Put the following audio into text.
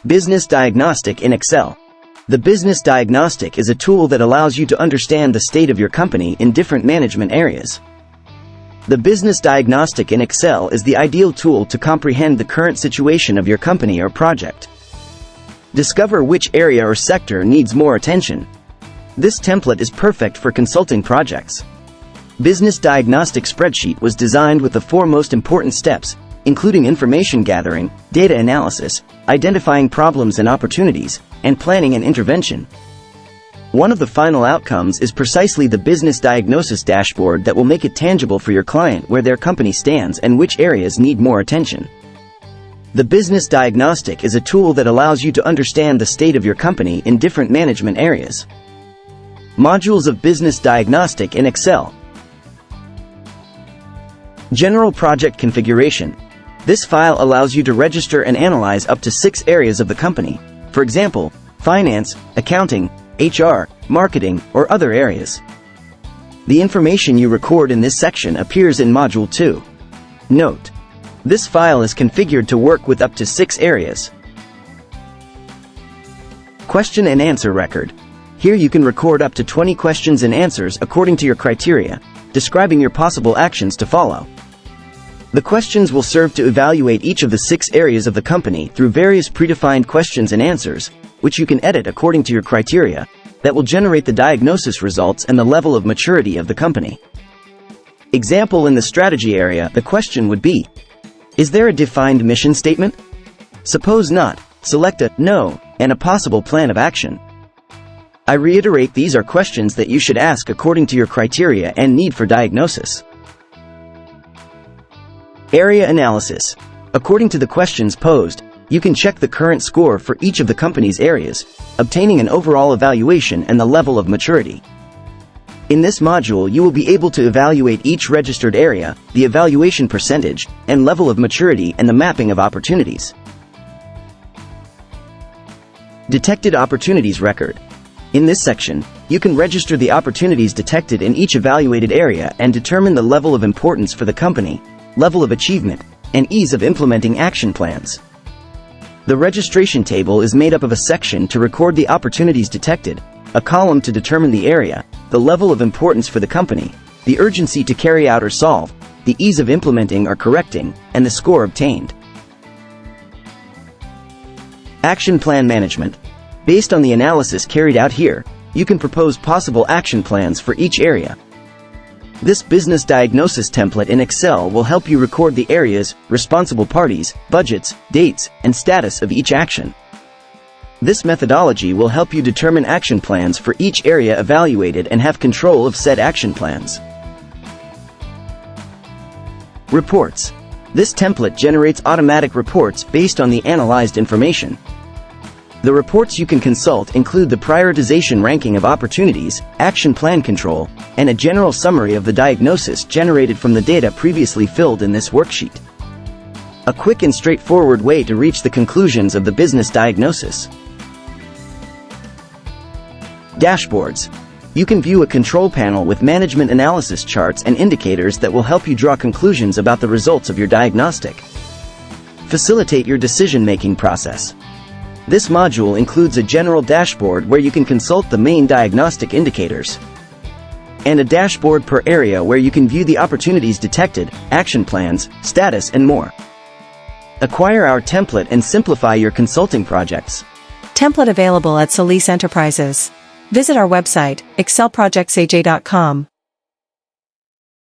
Business Diagnostic in Excel. The Business Diagnostic is a tool that allows you to understand the state of your company in different management areas. The Business Diagnostic in Excel is the ideal tool to comprehend the current situation of your company or project. Discover which area or sector needs more attention. This template is perfect for consulting projects. Business Diagnostic spreadsheet was designed with the four most important steps, including information gathering, data analysis, identifying problems and opportunities, and planning and intervention. One of the final outcomes is precisely the business diagnosis dashboard that will make it tangible for your client where their company stands and which areas need more attention. The Business Diagnostic is a tool that allows you to understand the state of your company in different management areas. Modules of Business Diagnostic in Excel. General Project Configuration. This file allows you to register and analyze up to 6 areas of the company, for example, finance, accounting, HR, marketing, or other areas. The information you record in this section appears in Module 2. Note: this file is configured to work with up to 6 areas. Question and answer record. Here you can record up to 20 questions and answers according to your criteria, describing your possible actions to follow. The questions will serve to evaluate each of the 6 areas of the company through various predefined questions and answers, which you can edit according to your criteria, that will generate the diagnosis results and the level of maturity of the company. Example: in the strategy area, the question would be, is there a defined mission statement? Suppose not, select a no and a possible plan of action. I reiterate, these are questions that you should ask according to your criteria and need for diagnosis. Area analysis. According to the questions posed, you can check the current score for each of the company's areas, obtaining an overall evaluation and the level of maturity. In this module, you will be able to evaluate each registered area, the evaluation percentage, and level of maturity, and the mapping of opportunities. Detected opportunities record. In this section, you can register the opportunities detected in each evaluated area and determine the level of importance for the company, level of achievement, and ease of implementing action plans. The registration table is made up of a section to record the opportunities detected, a column to determine the area, the level of importance for the company, the urgency to carry out or solve, the ease of implementing or correcting, and the score obtained. Action plan management. Based on the analysis carried out here, you can propose possible action plans for each area. This business diagnosis template in Excel will help you record the areas, responsible parties, budgets, dates, and status of each action. This methodology will help you determine action plans for each area evaluated and have control of said action plans. Reports. This template generates automatic reports based on the analyzed information. The reports you can consult include the prioritization ranking of opportunities, action plan control, and a general summary of the diagnosis generated from the data previously filled in this worksheet. A quick and straightforward way to reach the conclusions of the business diagnosis. Dashboards. You can view a control panel with management analysis charts and indicators that will help you draw conclusions about the results of your diagnostic. Facilitate your decision-making process. This module includes a general dashboard where you can consult the main diagnostic indicators, and a dashboard per area where you can view the opportunities detected, action plans, status, and more. Acquire our template and simplify your consulting projects. Template available at Solis Enterprises. Visit our website, excelprojectsaj.com.